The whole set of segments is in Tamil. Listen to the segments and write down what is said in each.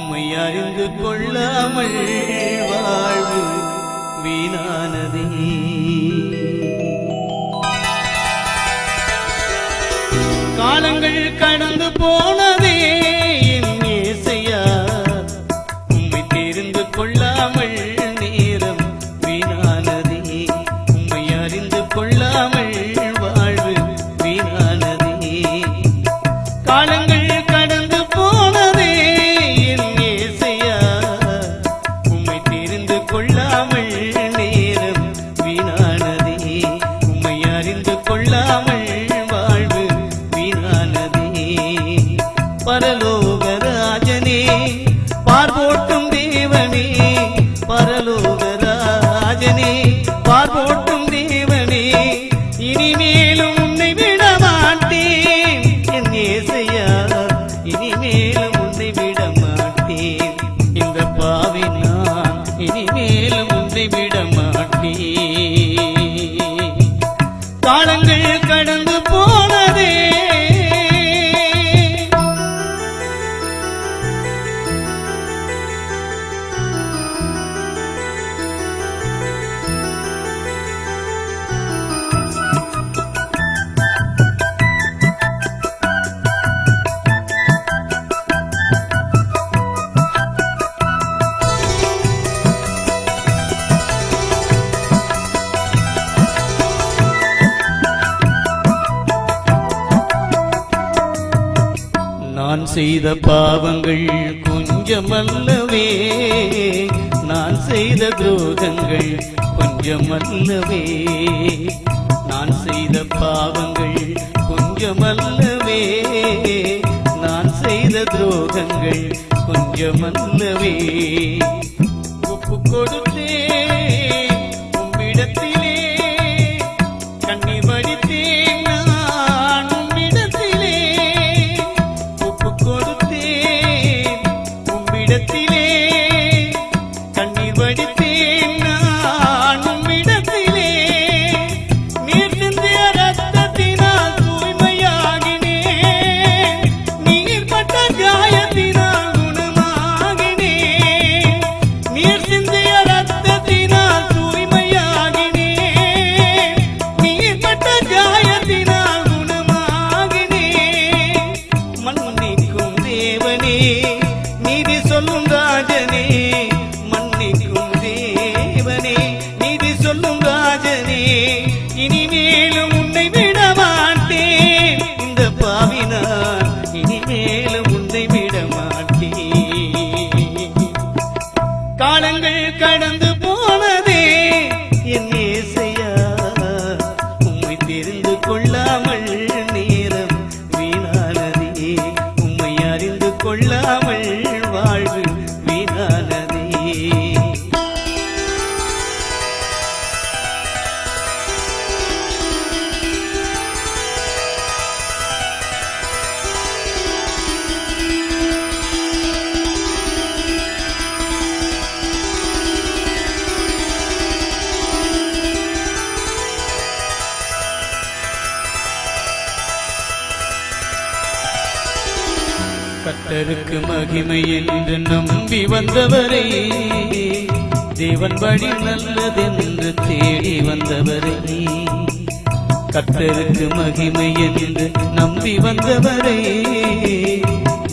உம்மை அறிந்து கொள்ளாமல் வாழ்வு வீணானதே. காலங்கள் கடந்து போனதே என் இயேசையா, உம்மை தெரிந்து கொள்ளாமல் நேரம் வீணானதே. உம்மை அறிந்து கொள்ளாமல் வாழ்வு வீணானதே. காலங்கள் கடந்து போனதே என் இயேசையா, உம்மை தெரிந்து கொள்ளாமல் நேரம் வீணானதே. உம்மை அறிந்து கொள்ளாமல் பரலோகராஜனே, பார்போட்டும் தேவனே, பரலோகராஜனே, பார்போட்டும் தேவனே, இனிமேலும் உன்னை விட மாட்டேன் என் இயேசையா, இனிமேலும் உன்னை விட மாட்டேன். இந்த பாவி நான் இனிமேலும் உன்னை விட மாட்டேன். காலங்கள் கடந்து போனதே. நான் செய்த பாவங்கள் கொஞ்சமல்லவே, நான் செய்த துரோகங்கள் கொஞ்சமல்லவே. நான் செய்த பாவங்கள் கொஞ்சமல்லவே, நான் செய்த துரோகங்கள் கொஞ்சமல்லவே. ஒப்பு கொடுத்தேன் உம்மிடத்திலே, கண்ணீர் வடித்தேன் நான் உம்மிடத்திலே. ஒப்பு கொடுத்தேன் உம்மிடத்திலே, கண்ணீர் வடித்தேன் நான் உம்மிடத்திலே. நீர் சிந்திய ரத்தத்தினால் தூய்மையாகினேன், நீர் பட்ட காயத்தினால் குணமாகினேன். நீர் சிந்திய ரத்தத்தினால் தூய்மையாகினேன், நீர் பட்ட காயத்தினால் குணமாகினேன். மன்னிக்கும் தேவனே, நீதி சொல்லும் ராஜனே, மன்னிக்கும் தேவனே, நீதி சொல்லும் ராஜனே, இனிமேலும் உன்னை விட மாட்டேன். இந்த பாவினான் இனிமேலும் உன்னை விட மாட்டேன். காலங்கள் கடந்து போனதே என் இயேசையா, உம்மை தெரிந்து கொள்ளாமல் நேரம் வீணானதே. உம்மை அறிந்து கொள்ளாமல் வாழ்வு வீணானதே. கர்த்தருக்கு மகிமை என்று நம்பி வந்தவரே, தேவன் வழி நல்லதென்று தேடி வந்தவரே. கர்த்தருக்கு மகிமை என்று நம்பி வந்தவரே,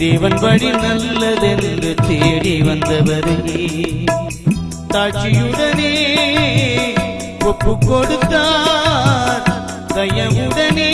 தேவன் வழி நல்லதென்று தேடி வந்தவரே. தாட்சியுடனே ஒப்பு கொடுத்தார், தயவுடனே